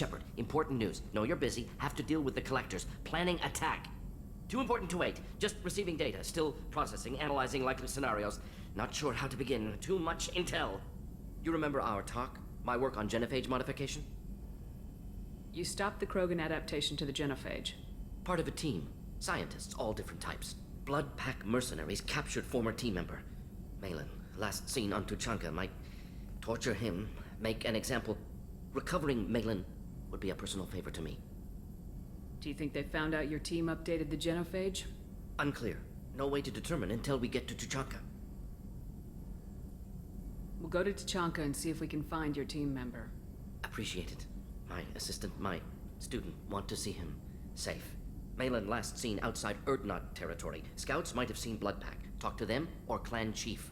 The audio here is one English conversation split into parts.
Shepard, important news. Know you're busy, have to deal with the collectors. Planning attack. Too important to wait. Just receiving data, still processing, analyzing likely scenarios. Not sure how to begin. Too much intel. You remember our talk? My work on genophage modification? You stopped the Krogan adaptation to the genophage. Part of a team. Scientists, all different types. Blood Pack mercenaries captured former team member. Maelon, last seen on Tuchanka, might torture him, make an example. Recovering Maelon would be a personal favor to me. Do you think they found out your team updated the genophage? Unclear. No way to determine until we get to Tuchanka. We'll go to Tuchanka and see if we can find your team member. Appreciate it. My assistant, my student, want to see him safe. Maelon last seen outside Urdnot territory. Scouts might have seen Blood Pack. Talk to them or clan chief.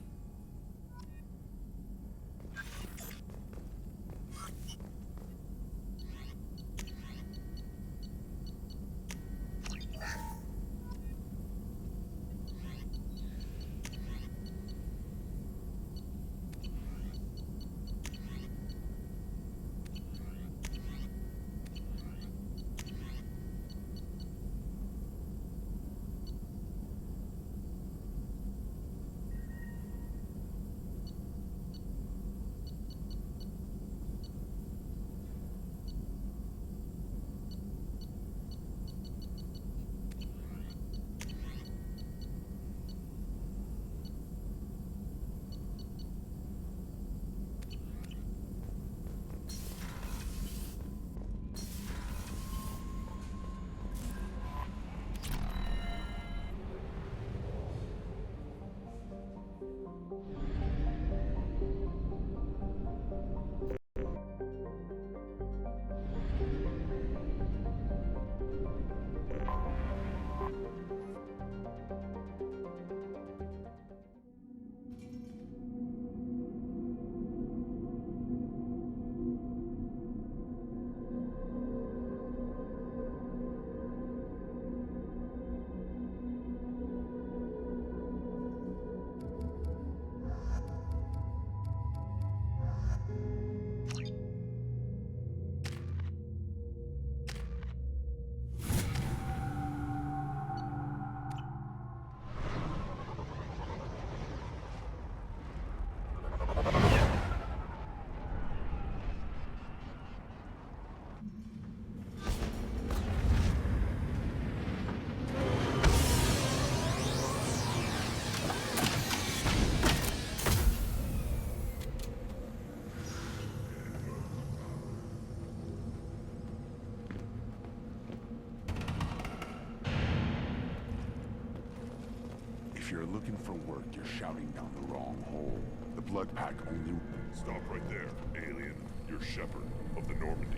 If you're looking for work, you're shouting down the wrong hole. The Blood Pack only... Stop right there, alien. You're Shepard of the Normandy.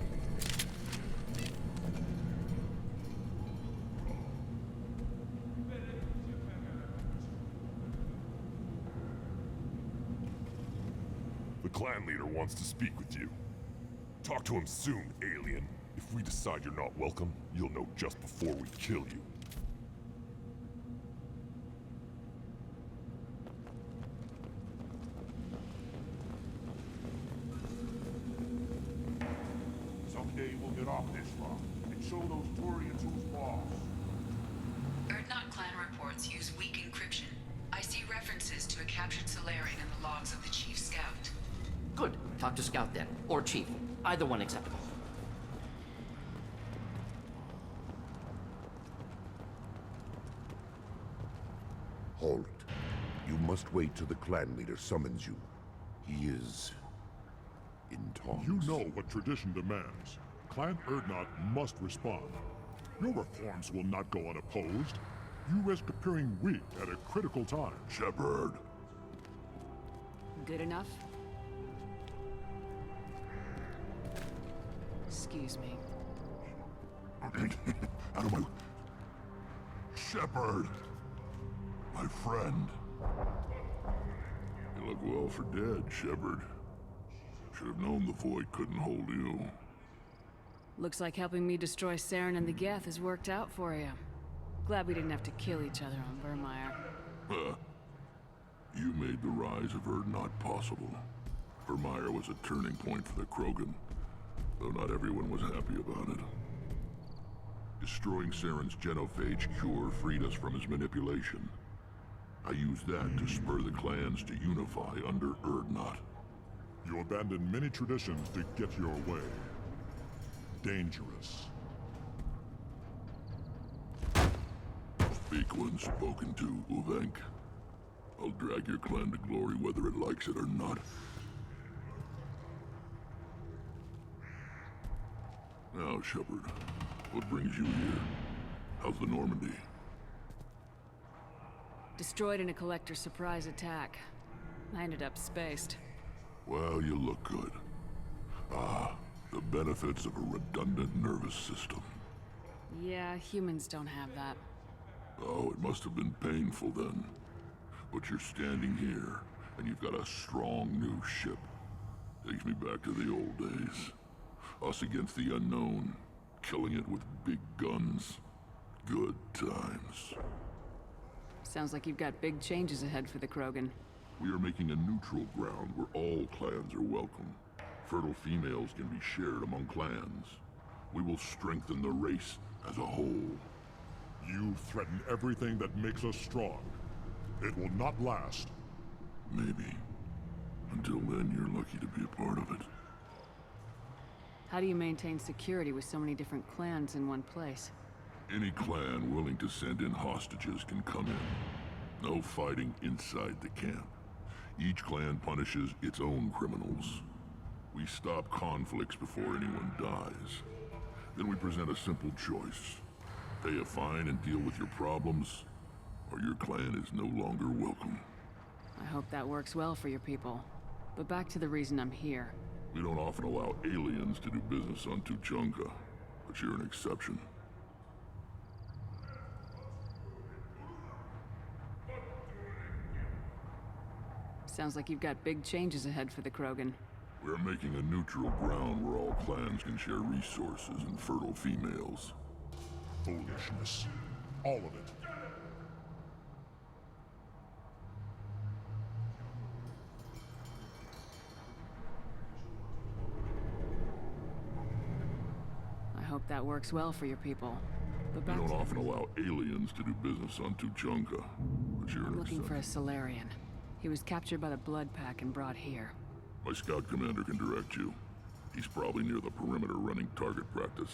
The clan leader wants to speak with you. Talk to him soon, alien. If we decide you're not welcome, you'll know just before we kill you. Someday we'll get off this rock and show those Turians who's boss. Urdnot clan reports use weak encryption. I see references to a captured Solarian in the logs of the Chief Scout. Good. Talk to Scout then. Or Chief. Either one acceptable. Halt. You must wait till the clan leader summons you. He is... in talks. You know what tradition demands. Clan Urdnot must respond. Your reforms will not go unopposed. You risk appearing weak at a critical time. Shepard. Good enough? Excuse me. Out of my... Shepard! My friend. You look well for dead, Shepard. Should have known the Void couldn't hold you. Looks like helping me destroy Saren and the Geth has worked out for you. Glad we didn't have to kill each other on Vermeer. Huh. You made the rise of Urdnot possible. Vermeer was a turning point for the Krogan. though not everyone was happy about it. Destroying Saren's genophage cure freed us from his manipulation. I used that to spur the clans to unify under Urdnot. You abandoned many traditions to get your way. Dangerous. Speak when spoken to, Uvenk. I'll drag your clan to glory whether it likes it or not. Now, Shepard, what brings you here? How's the Normandy? Destroyed in a collector surprise attack. I ended up spaced. Well, you look good. Ah, the benefits of a redundant nervous system. Yeah, humans don't have that. Oh, it must have been painful then. But you're standing here, and you've got a strong new ship. Takes me back to the old days. Us against the unknown, killing it with big guns. Good times. Sounds like you've got big changes ahead for the Krogan. We are making a neutral ground where all clans are welcome. Fertile females can be shared among clans. We will strengthen the race as a whole. You threaten everything that makes us strong. It will not last. Maybe. Until then, you're lucky to be a part of it. How do you maintain security with so many different clans in one place? Any clan willing to send in hostages can come in. No fighting inside the camp. Each clan punishes its own criminals. We stop conflicts before anyone dies. Then we present a simple choice. Pay a fine and deal with your problems, or your clan is no longer welcome. I hope that works well for your people. But back to the reason I'm here. We don't often allow aliens to do business on Tuchanka, but you're an exception. Sounds like you've got big changes ahead for the Krogan. We're making a neutral ground where all clans can share resources and fertile females. Foolishness. All of it. I hope that works well for your people. But We back don't to often allow aliens to do business on Tuchanka, but you're an I'm looking for a exception. Solarian. He was captured by the Blood Pack and brought here. My scout commander can direct you. He's probably near the perimeter running target practice.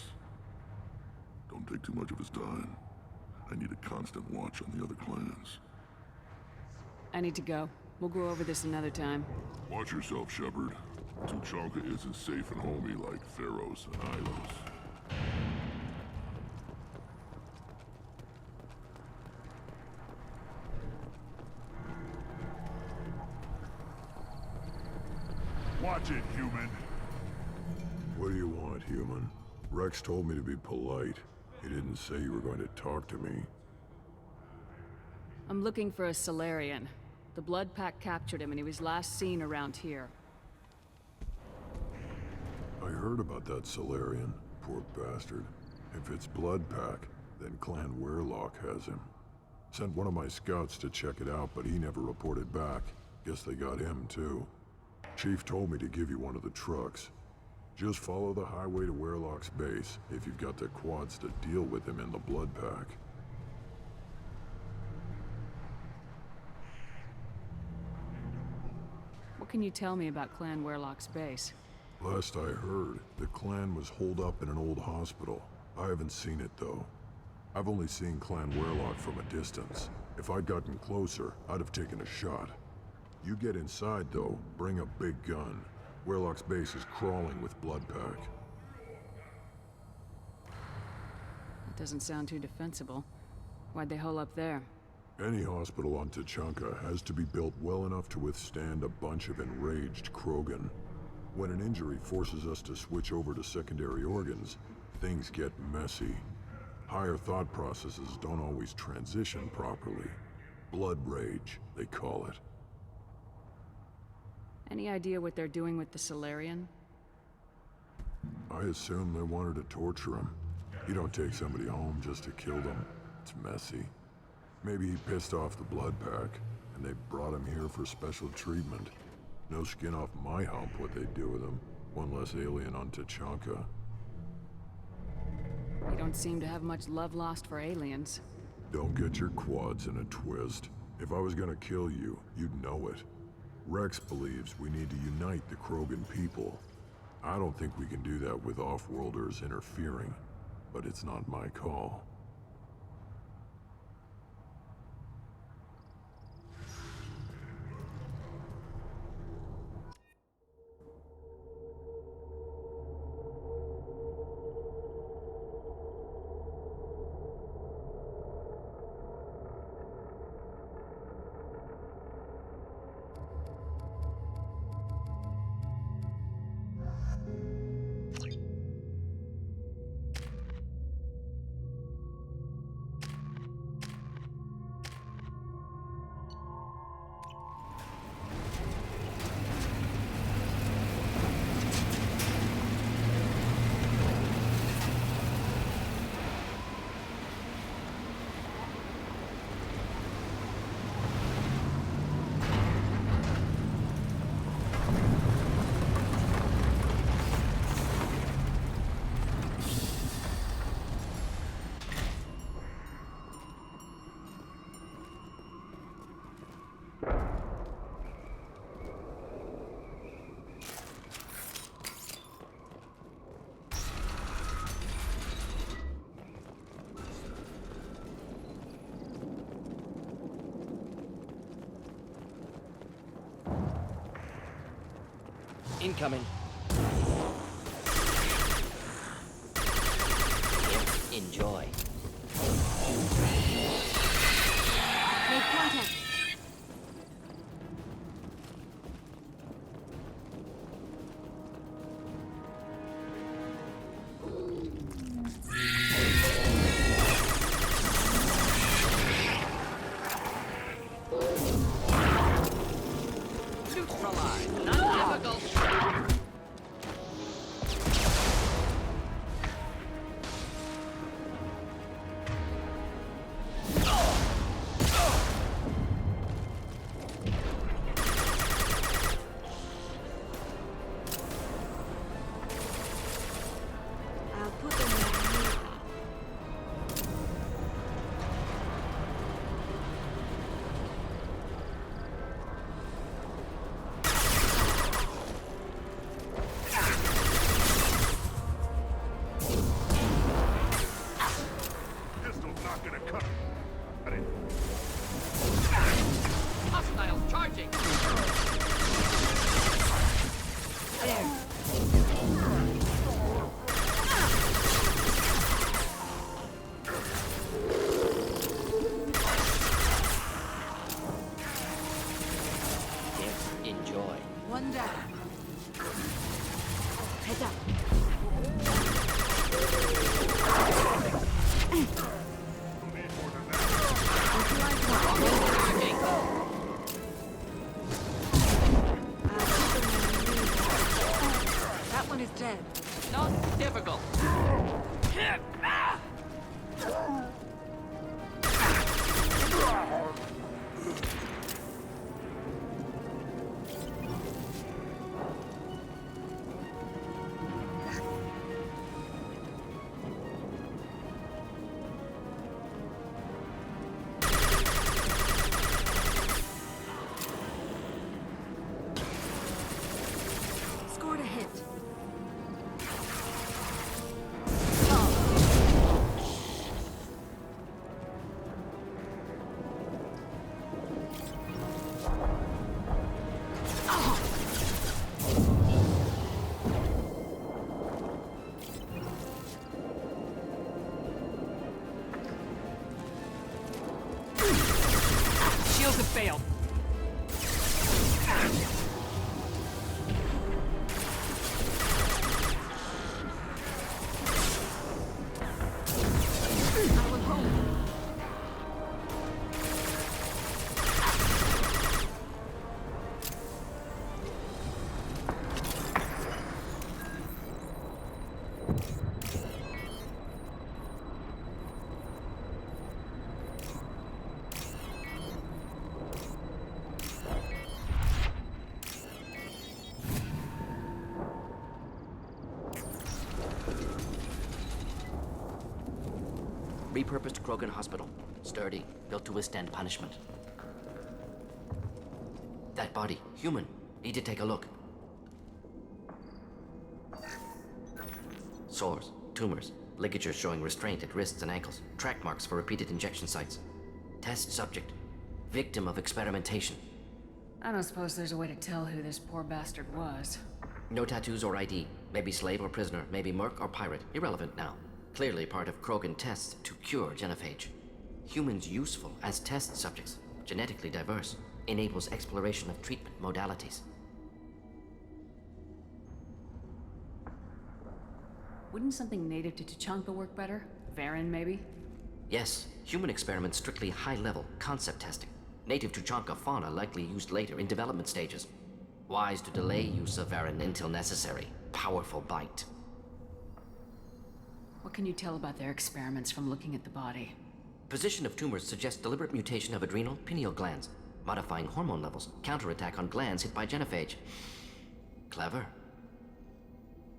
Don't take too much of his time. I need a constant watch on the other clans. I need to go. We'll go over this another time. Watch yourself, Shepard. Tuchanka isn't safe and homey like Theros and Ilos. Watch it, human. What do you want, human? Wrex told me to be polite. He didn't say you were going to talk to me. I'm looking for a Solarian. The Blood Pack captured him and he was last seen around here. I heard about that Solarian. Poor bastard. If it's Blood Pack, then Clan Werlock has him. Sent one of my scouts to check it out, but he never reported back. Guess they got him, too. Chief told me to give you one of the trucks. Just follow the highway to Werlock's base if you've got the quads to deal with him in the Blood Pack. What can you tell me about Clan Werlock's base? Last I heard, the clan was holed up in an old hospital. I haven't seen it, though. I've only seen Clan Werlock from a distance. If I'd gotten closer, I'd have taken a shot. You get inside, though, bring a big gun. Werlock's base is crawling with Blood Pack. It doesn't sound too defensible. Why'd they hole up there? Any hospital on Tuchanka has to be built well enough to withstand a bunch of enraged Krogan. When an injury forces us to switch over to secondary organs, things get messy. Higher thought processes don't always transition properly. Blood rage, they call it. Any idea what they're doing with the Solarian? I assume they wanted to torture him. You don't take somebody home just to kill them. It's messy. Maybe he pissed off the Blood Pack, and they brought him here for special treatment. No skin off my hump what they do with him. One less alien on Tuchanka. You don't seem to have much love lost for aliens. Don't get your quads in a twist. If I was gonna kill you, you'd know it. Wrex believes we need to unite the Krogan people. I don't think we can do that with off-worlders interfering, but it's not my call. Incoming. Enjoy. Make contact. Neutralize. Not difficult. I'll put them in the Pistol's not gonna cut it. Hostiles charging. Yes, enjoy. one down. Heads up. That one is dead. Not difficult. Scored a hit. Shields have failed. I will hold. Repurposed Krogan hospital. Sturdy, built to withstand punishment. That body, human. Need to take a look. Sores, tumors, ligatures showing restraint at wrists and ankles, track marks for repeated injection sites. Test subject, victim of experimentation. I don't suppose there's a way to tell who this poor bastard was. No tattoos or ID. Maybe slave or prisoner, maybe merc or pirate. Irrelevant now. Clearly part of Krogan tests to cure genophage. Humans useful as test subjects, genetically diverse, enables exploration of treatment modalities. Wouldn't something native to Tuchanka work better? Varen, maybe? Yes, human experiments strictly high-level, concept testing. Native Tuchanka fauna likely used later in development stages. Wise to delay use of Varen until necessary. Powerful bite. What can you tell about their experiments from looking at the body? Position of tumors suggests deliberate mutation of adrenal, pineal glands, modifying hormone levels, counterattack on glands hit by genophage. Clever.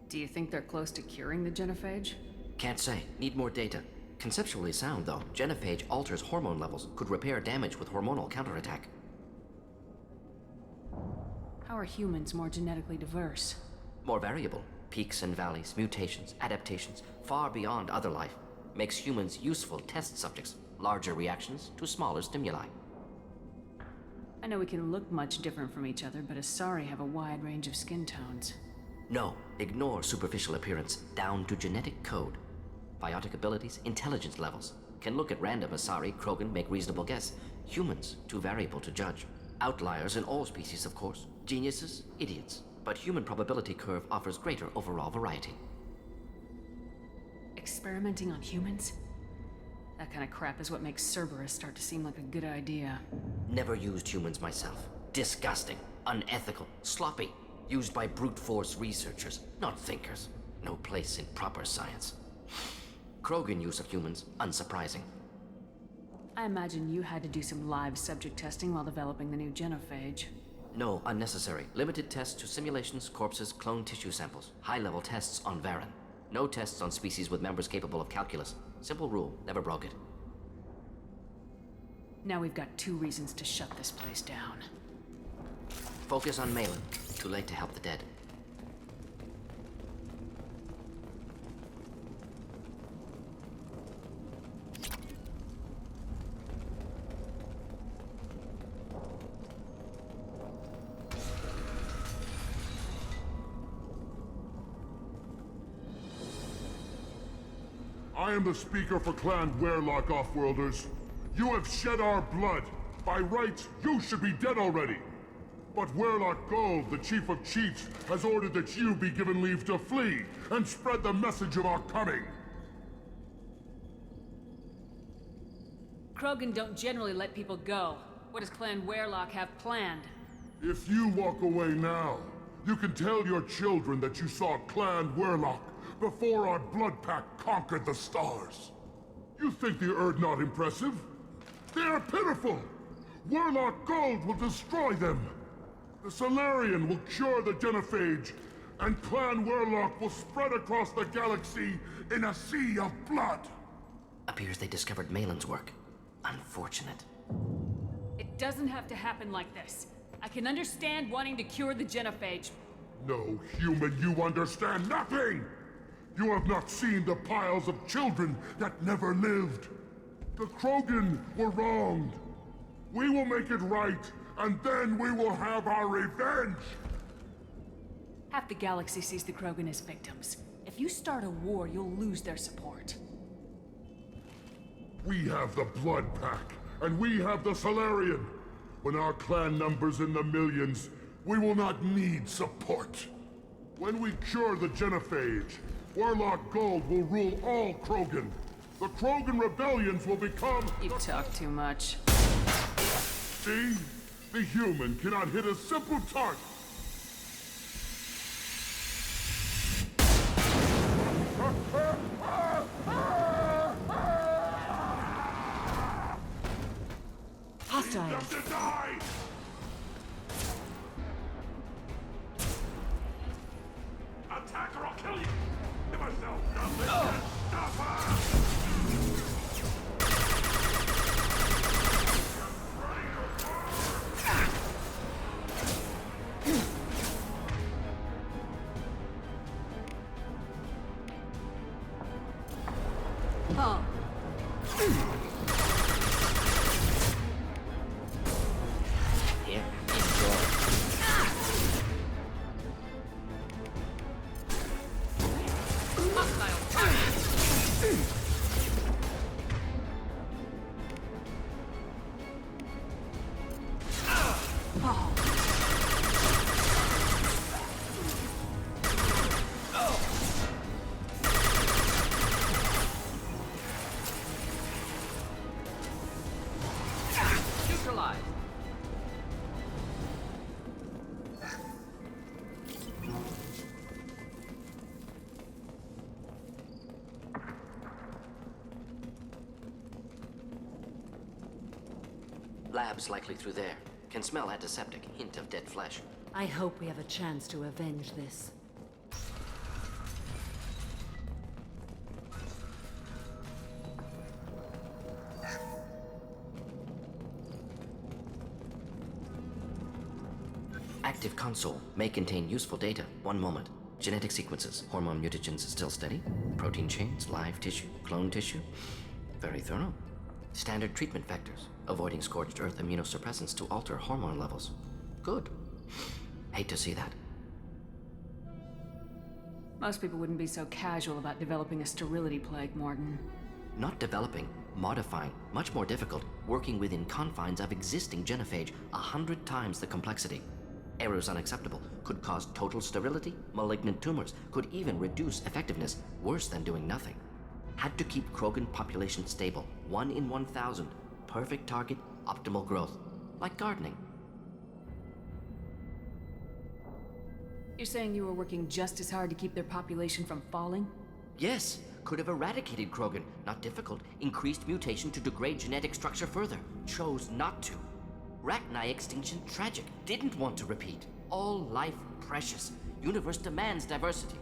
Do you think they're close to curing the genophage? Can't say. Need more data. Conceptually sound, though. Genophage alters hormone levels, could repair damage with hormonal counterattack. How are humans more genetically diverse? More variable. Peaks and valleys, mutations, adaptations, far beyond other life. Makes humans useful test subjects. Larger reactions to smaller stimuli. I know we can look much different from each other, but Asari have a wide range of skin tones. No, ignore superficial appearance, down to genetic code. Biotic abilities, intelligence levels. Can look at random Asari, Krogan, make reasonable guess. Humans, too variable to judge. Outliers in all species, of course. Geniuses, idiots. But human probability curve offers greater overall variety. Experimenting on humans? That kind of crap is what makes Cerberus start to seem like a good idea. Never used humans myself. Disgusting, unethical, sloppy. Used by brute force researchers, not thinkers. No place in proper science. Krogan use of humans, unsurprising. I imagine you had to do some live subject testing while developing the new genophage. No, unnecessary. Limited tests to simulations, corpses, cloned tissue samples. High-level tests on Varen. No tests on species with members capable of calculus. Simple rule, never broke it. Now we've got 2 reasons to shut this place down. Focus on Maelon. Too late to help the dead. I am the speaker for Clan Werlock, Offworlders. You have shed our blood. By rights, you should be dead already. But Werlock Gold, the Chief of Chiefs, has ordered that you be given leave to flee and spread the message of our coming. Krogan don't generally let people go. What does Clan Werlock have planned? If you walk away now, you can tell your children that you saw Clan Werlock before our blood pack conquered the stars. You think the Erd not impressive? They are pitiful! Werlock Gold will destroy them! The Solarian will cure the genophage, and Clan Werlock will spread across the galaxy in a sea of blood! Appears they discovered Maelon's work. Unfortunate. It doesn't have to happen like this. I can understand wanting to cure the genophage. No, human, you understand nothing! You have not seen the piles of children that never lived. The Krogan were wronged. We will make it right, and then we will have our revenge! Half the galaxy sees the Krogan as victims. If you start a war, you'll lose their support. We have the Blood Pack, and we have the Solarian. When our clan numbers in the millions, we will not need support. When we cure the genophage, Werlock Gold will rule all Krogan. The Krogan rebellions will become... You talk too much. See? The human cannot hit a simple target. Hostile. Have to die! Attack or I'll kill you! Give myself nothing! Stop her! Fall. Neutralized. Lab's likely through there. Can smell antiseptic, hint of dead flesh. I hope we have a chance to avenge this. Active console may contain useful data. One moment. Genetic sequences, hormone mutagens still steady. Protein chains, live tissue, clone tissue. Very thorough. Standard treatment vectors, avoiding scorched earth immunosuppressants to alter hormone levels. Good. Hate to see that. Most people wouldn't be so casual about developing a sterility plague, Morton. Not developing, modifying, much more difficult, working within confines of existing genophage, 100 times the complexity. Errors unacceptable, could cause total sterility, malignant tumors, could even reduce effectiveness, worse than doing nothing. Had to keep Krogan population stable, 1 in 1,000. Perfect target, optimal growth. Like gardening. You're saying you were working just as hard to keep their population from falling? Yes, could have eradicated Krogan. Not difficult. Increased mutation to degrade genetic structure further. Chose not to. Rachni extinction tragic. Didn't want to repeat. All life precious. Universe demands diversity.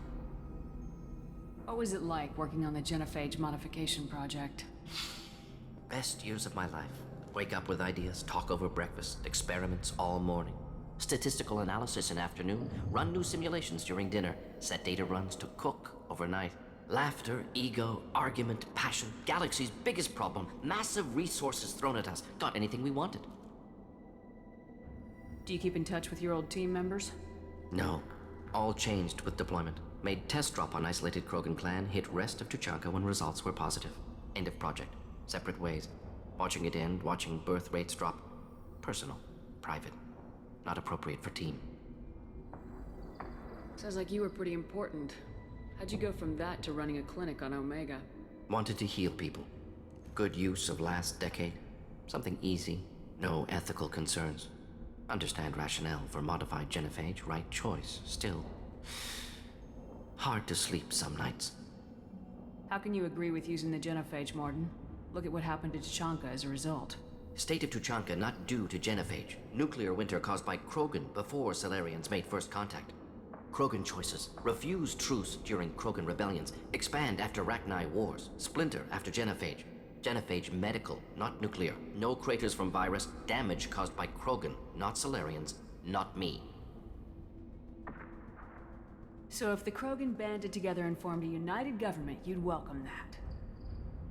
What was it like working on the genophage modification project? Best years of my life. Wake up with ideas, talk over breakfast, experiments all morning. Statistical analysis in afternoon, run new simulations during dinner, set data runs to cook overnight. Laughter, ego, argument, passion, galaxy's biggest problem, massive resources thrown at us. Got anything we wanted. Do you keep in touch with your old team members? No. All changed with deployment. Made test drop on isolated Krogan clan, hit rest of Tuchanka when results were positive. End of project. Separate ways. Watching it end, watching birth rates drop. Personal. Private. Not appropriate for team. Sounds like you were pretty important. How'd you go from that to running a clinic on Omega? Wanted to heal people. Good use of last decade. Something easy. No ethical concerns. Understand rationale for modified genophage, right choice. Still, hard to sleep some nights. How can you agree with using the genophage, Morton? Look at what happened to Tuchanka as a result. State of Tuchanka not due to genophage. Nuclear winter caused by Krogan before Salarians made first contact. Krogan choices. Refuse truce during Krogan rebellions. Expand after Rachni wars. Splinter after genophage. Genophage medical, not nuclear. No craters from virus. Damage caused by Krogan, not Salarians, not me. So if the Krogan banded together and formed a united government, you'd welcome that?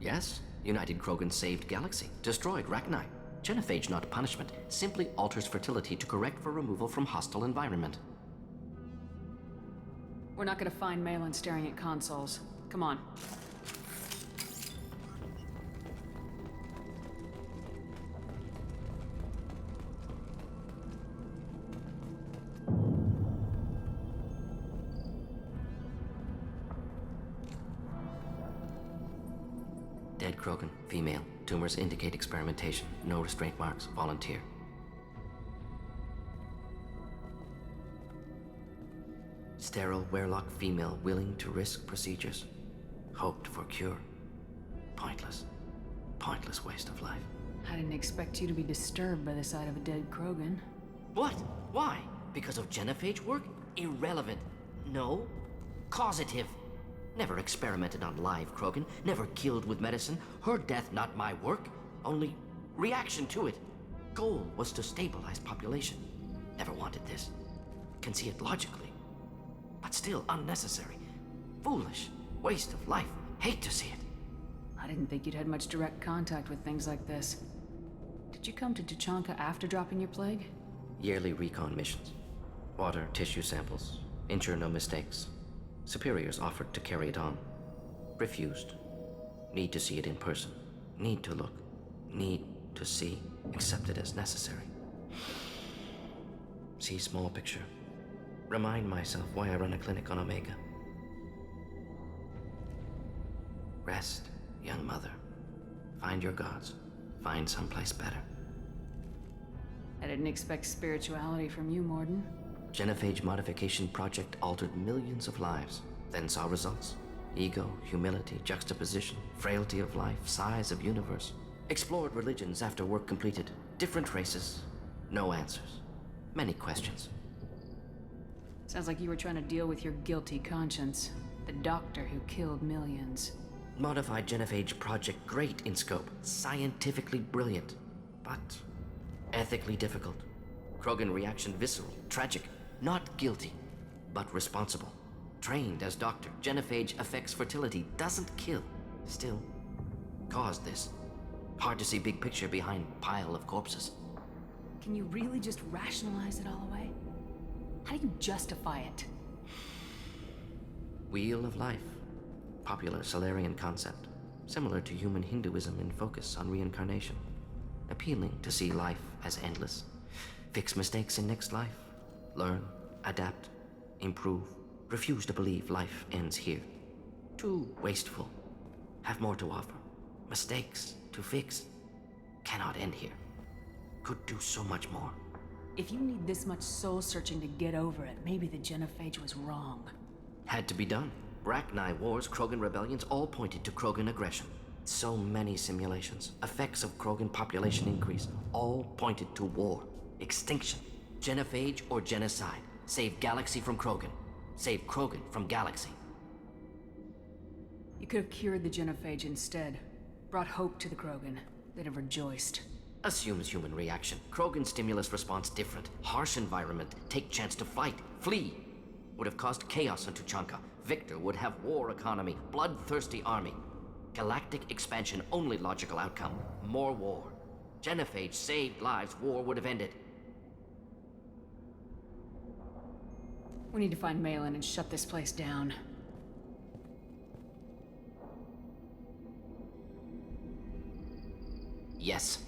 Yes, United Krogan saved Galaxy, destroyed Rachni. Genophage not punishment, simply alters fertility to correct for removal from hostile environment. We're not gonna find Maelon staring at consoles. Come on. Dead Krogan, female. Tumors indicate experimentation. No restraint marks. Volunteer. Sterile Werlock female willing to risk procedures. Hoped for cure. Pointless. Pointless waste of life. I didn't expect you to be disturbed by the sight of a dead Krogan. What? Why? Because of genophage work? Irrelevant. No. Causative. Never experimented on live Krogan, never killed with medicine. Her death not my work, only reaction to it. Goal was to stabilize population. Never wanted this. Can see it logically. But still unnecessary. Foolish. Waste of life. Hate to see it. I didn't think you'd had much direct contact with things like this. Did you come to Tuchanka after dropping your plague? Yearly recon missions. Water, tissue samples. Ensure no mistakes. Superiors offered to carry it on. Refused. Need to see it in person. Need to look. Need to see. Accepted as necessary. See small picture. Remind myself why I run a clinic on Omega. Rest, young mother. Find your gods. Find someplace better. I didn't expect spirituality from you, Morden. Genophage modification project altered millions of lives, then saw results. Ego, humility, juxtaposition, frailty of life, size of universe. Explored religions after work completed. Different races. No answers. Many questions. Sounds like you were trying to deal with your guilty conscience. The doctor who killed millions. Modified genophage project great in scope. Scientifically brilliant. But ethically difficult. Krogan reaction visceral, tragic. Not guilty, but responsible. Trained as doctor, genophage affects fertility, doesn't kill. Still, caused this. Hard to see big picture behind pile of corpses. Can you really just rationalize it all away? How do you justify it? Wheel of life. Popular Solarian concept. Similar to human Hinduism in focus on reincarnation. Appealing to see life as endless. Fix mistakes in next life. Learn, adapt, improve. Refuse to believe life ends here. Too wasteful. Have more to offer. Mistakes to fix. Cannot end here. Could do so much more. If you need this much soul searching to get over it, maybe the genophage was wrong. Had to be done. Rachni wars, Krogan rebellions, all pointed to Krogan aggression. So many simulations, effects of Krogan population increase, all pointed to war, extinction, genophage or genocide. Save galaxy from Krogan. Save Krogan from galaxy. You could have cured the genophage instead. Brought hope to the Krogan. They'd have rejoiced. Assumes human reaction. Krogan stimulus response different. Harsh environment. Take chance to fight. Flee. Would have caused chaos on Tuchanka. Victor would have war economy. Bloodthirsty army. Galactic expansion only logical outcome. More war. Genophage saved lives. War would have ended. We need to find Maelon and shut this place down. Yes.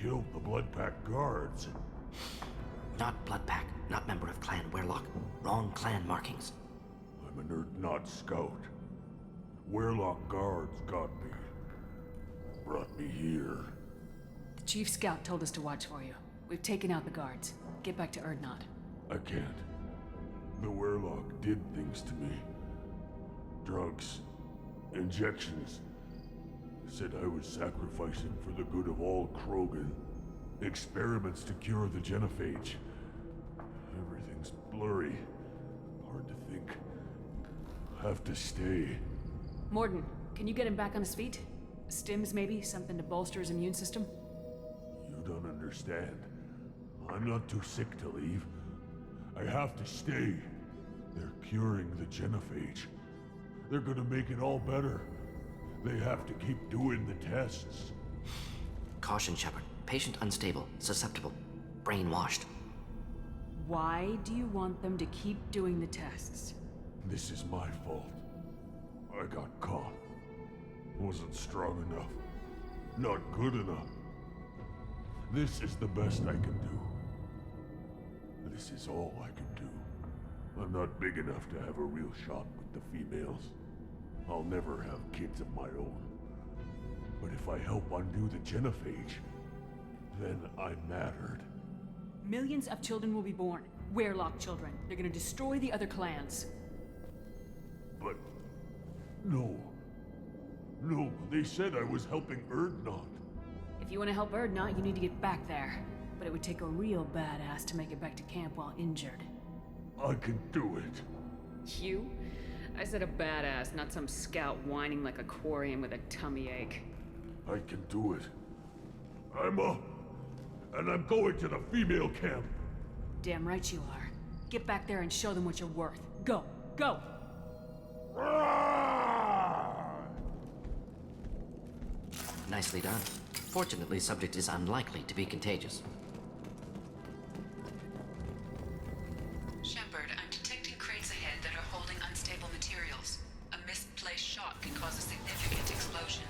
Killed the Bloodpack guards. Not Bloodpack, not member of Clan Werlock. Wrong clan markings. I'm an Urdnot scout. Werlock guards got me. Brought me here. The Chief Scout told us to watch for you. We've taken out the guards. Get back to Urdnot. I can't. The Werlock did things to me. Drugs. Injections. Said I was sacrificing for the good of all Krogan. Experiments to cure the genophage. Everything's blurry. Hard to think. Have to stay. Morden, can you get him back on his feet? Stims maybe? Something to bolster his immune system? You don't understand. I'm not too sick to leave. I have to stay. They're curing the genophage. They're gonna make it all better. They have to keep doing the tests. Caution, Shepard. Patient unstable, susceptible, brainwashed. Why do you want them to keep doing the tests? This is my fault. I got caught. Wasn't strong enough. Not good enough. This is the best I can do. This is all I can do. I'm not big enough to have a real shot with the females. I'll never have kids of my own. But if I help undo the genophage, then I mattered. Millions of children will be born. Werlock children. They're gonna destroy the other clans. But... no. They said I was helping Erdnot. If you want to help Erdnot, you need to get back there. But it would take a real badass to make it back to camp while injured. I can do it. You? I said a badass, not some scout whining like a quarian with a tummy ache. I can do it. I'm up. And I'm going to the female camp. Damn right you are. Get back there and show them what you're worth. Go! Go! Nicely done. Fortunately, subject is unlikely to be contagious. Shepard, I'm detecting crates ahead that are holding unstable materials. A misplaced shot can cause a significant explosion.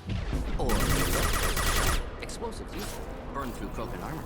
Or explosives useful. Burn through Krogan armor.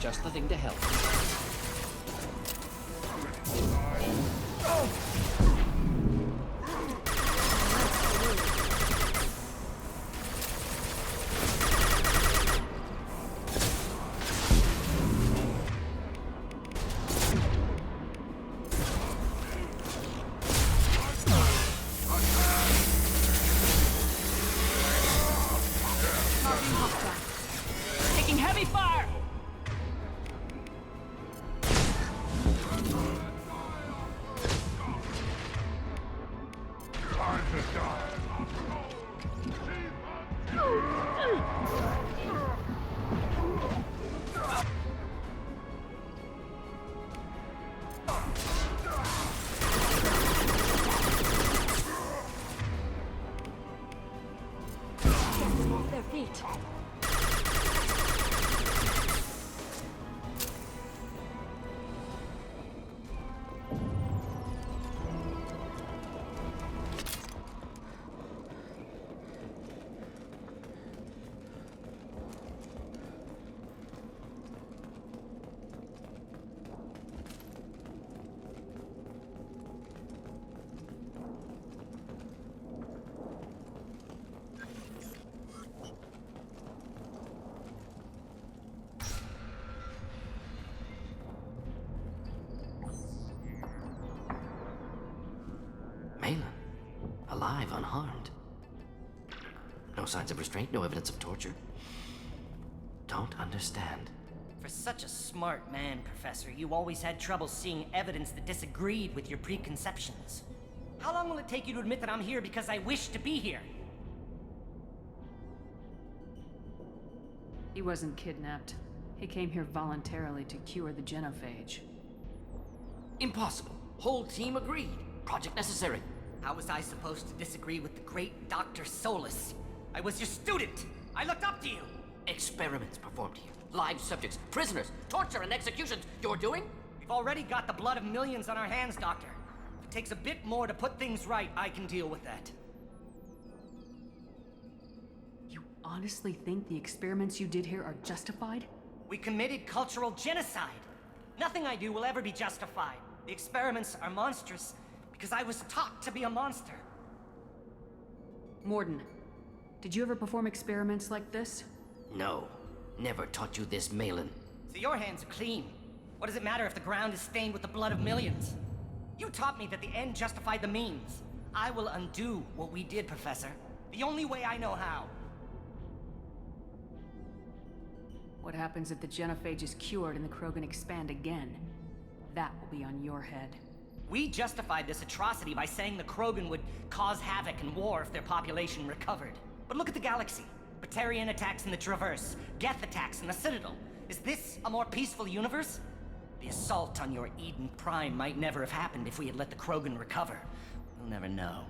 Just the thing to help. Taking heavy fire! Maelon, alive, unharmed. No signs of restraint, no evidence of torture. Don't understand. For such a smart man, Professor, you always had trouble seeing evidence that disagreed with your preconceptions. How long will it take you to admit that I'm here because I wish to be here? He wasn't kidnapped. He came here voluntarily to cure the genophage. Impossible. Whole team agreed. Project necessary. How was I supposed to disagree with the great Dr. Solus? I was your student! I looked up to you! Experiments performed here. Live subjects, prisoners, torture and executions. You're doing? We've already got the blood of millions on our hands, Doctor. If it takes a bit more to put things right, I can deal with that. honestly think the experiments you did here are justified? We committed cultural genocide. Nothing I do will ever be justified. The experiments are monstrous because I was taught to be a monster. Morden, did you ever perform experiments like this? No. Never taught you this, Maelon. So your hands are clean. What does it matter if the ground is stained with the blood of millions? You taught me that the end justified the means. I will undo what we did, Professor. The only way I know how. What happens if the genophage is cured and the Krogan expand again? That will be on your head. We justified this atrocity by saying the Krogan would cause havoc and war if their population recovered. But look at the galaxy. Batarian attacks in the Traverse, Geth attacks in the Citadel. Is this a more peaceful universe? The assault on your Eden Prime might never have happened if we had let the Krogan recover. We'll never know.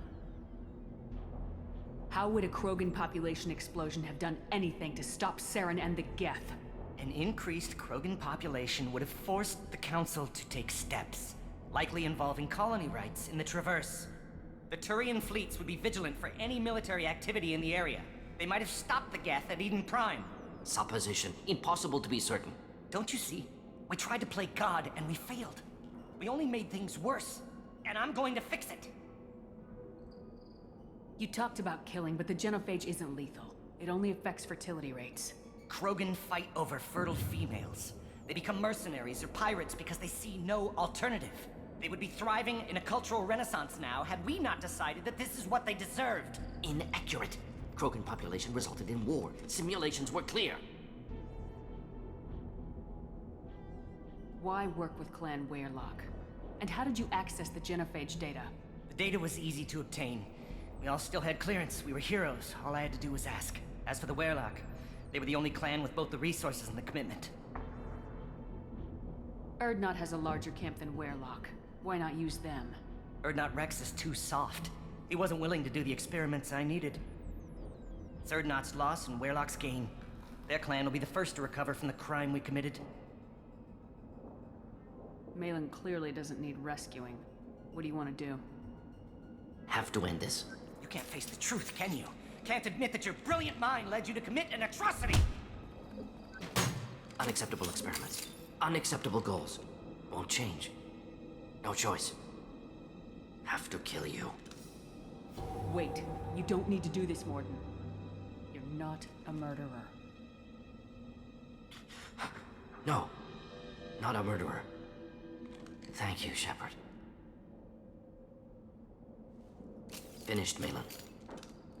How would a Krogan population explosion have done anything to stop Saren and the Geth? An increased Krogan population would have forced the Council to take steps, likely involving colony rights in the Traverse. The Turian fleets would be vigilant for any military activity in the area. They might have stopped the Geth at Eden Prime. Supposition. Impossible to be certain. Don't you see? We tried to play God and we failed. We only made things worse, and I'm going to fix it. You talked about killing, but the genophage isn't lethal. It only affects fertility rates. Krogan fight over fertile females. They become mercenaries or pirates because they see no alternative. They would be thriving in a cultural renaissance now had we not decided that this is what they deserved. Inaccurate. Krogan population resulted in war. Simulations were clear. Why work with Clan Weyrloc? And how did you access the genophage data? The data was easy to obtain. We all still had clearance. We were heroes. All I had to do was ask. As for the Weyrloc, they were the only clan with both the resources and the commitment. Urdnot has a larger camp than Weyrloc. Why not use them? Urdnot Wrex is too soft. He wasn't willing to do the experiments I needed. It's Urdnot's loss and Weyrloc's gain. Their clan will be the first to recover from the crime we committed. Maelon clearly doesn't need rescuing. What do you want to do? Have to end this. You can't face the truth, can you? Can't admit that your brilliant mind led you to commit an atrocity! Unacceptable experiments. Unacceptable goals. Won't change. No choice. Have to kill you. Wait. You don't need to do this, Morden. You're not a murderer. No. Not a murderer. Thank you, Shepard. Finished, Maelon.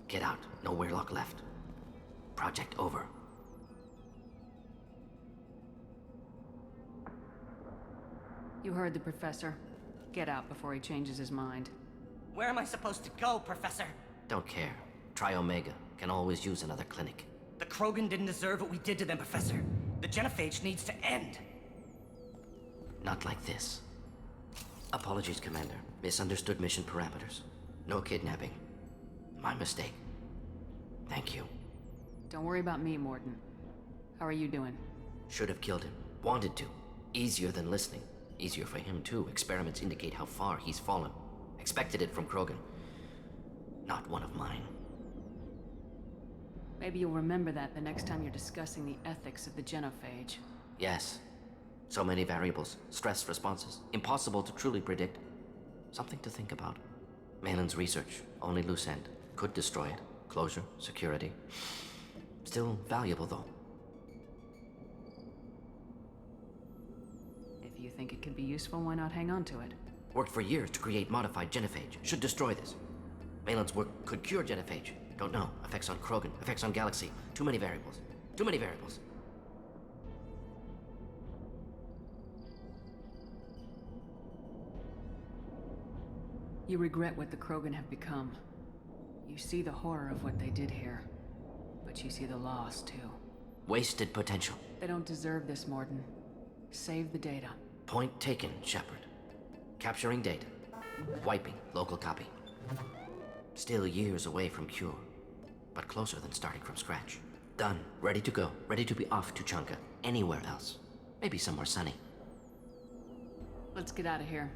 Get out. No Weyrloc left. Project over. You heard the professor. Get out before he changes his mind. Where am I supposed to go, Professor? Don't care. Try Omega. Can always use another clinic. The Krogan didn't deserve what we did to them, Professor. The genophage needs to end. Not like this. Apologies, Commander. Misunderstood mission parameters. No kidnapping. My mistake. Thank you. Don't worry about me, Morden. How are you doing? Should have killed him. Wanted to. Easier than listening. Easier for him, too. Experiments indicate how far he's fallen. Expected it from Krogan. Not one of mine. Maybe you'll remember that the next time you're discussing the ethics of the genophage. Yes. So many variables. Stress responses. Impossible to truly predict. Something to think about. Maelon's research. Only loose end. Could destroy it. Closure. Security. Still valuable, though. If you think it could be useful, why not hang on to it? Worked for years to create modified genophage. Should destroy this. Maelon's work could cure genophage. Don't know. Effects on Krogan. Effects on Galaxy. Too many variables. Too many variables. You regret what the Krogan have become. You see the horror of what they did here. But you see the loss, too. Wasted potential. They don't deserve this, Morden. Save the data. Point taken, Shepard. Capturing data. Wiping local copy. Still years away from cure. But closer than starting from scratch. Done. Ready to go. Ready to be off Tuchanka. Anywhere else. Maybe somewhere sunny. Let's get out of here.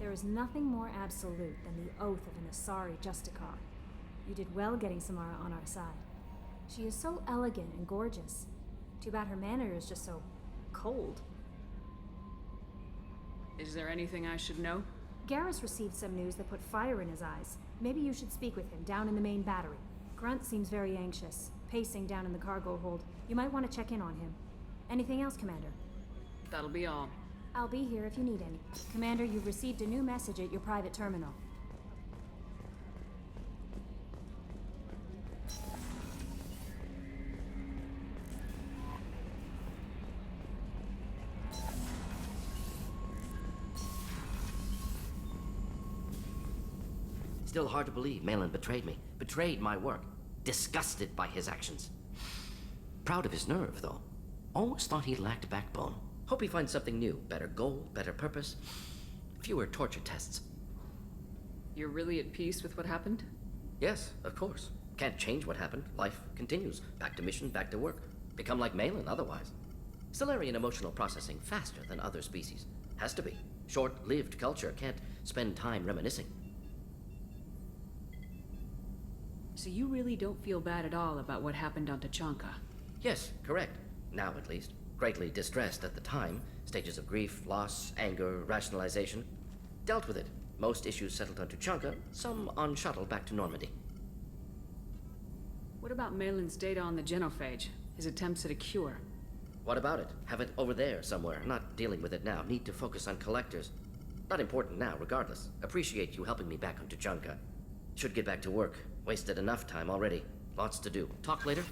There is nothing more absolute than the oath of an Asari Justicar. You did well getting Samara on our side. She is so elegant and gorgeous. Too bad her manner is just so cold. Is there anything I should know? Garrus received some news that put fire in his eyes. Maybe you should speak with him down in the main battery. Grunt seems very anxious, pacing down in the cargo hold. You might want to check in on him. Anything else, Commander? That'll be all. I'll be here if you need any. Commander, you've received a new message at your private terminal. Still hard to believe Maelon betrayed me. Betrayed my work. Disgusted by his actions. Proud of his nerve, though. Always thought he lacked backbone. Hope he finds something new. Better goal, better purpose. Fewer torture tests. You're really at peace with what happened? Yes, of course. Can't change what happened. Life continues. Back to mission, back to work. Become like Maelon otherwise. Solarian emotional processing faster than other species. Has to be. Short-lived culture can't spend time reminiscing. So you really don't feel bad at all about what happened on Tuchanka? Yes, correct. Now at least. Greatly distressed at the time. Stages of grief, loss, anger, rationalization. Dealt with it. Most issues settled on Tuchanka, some on shuttle back to Normandy. What about Maelon's data on the genophage? His attempts at a cure? What about it? Have it over there somewhere. Not dealing with it now. Need to focus on collectors. Not important now, regardless. Appreciate you helping me back on Tuchanka. Should get back to work. Wasted enough time already. Lots to do. Talk later?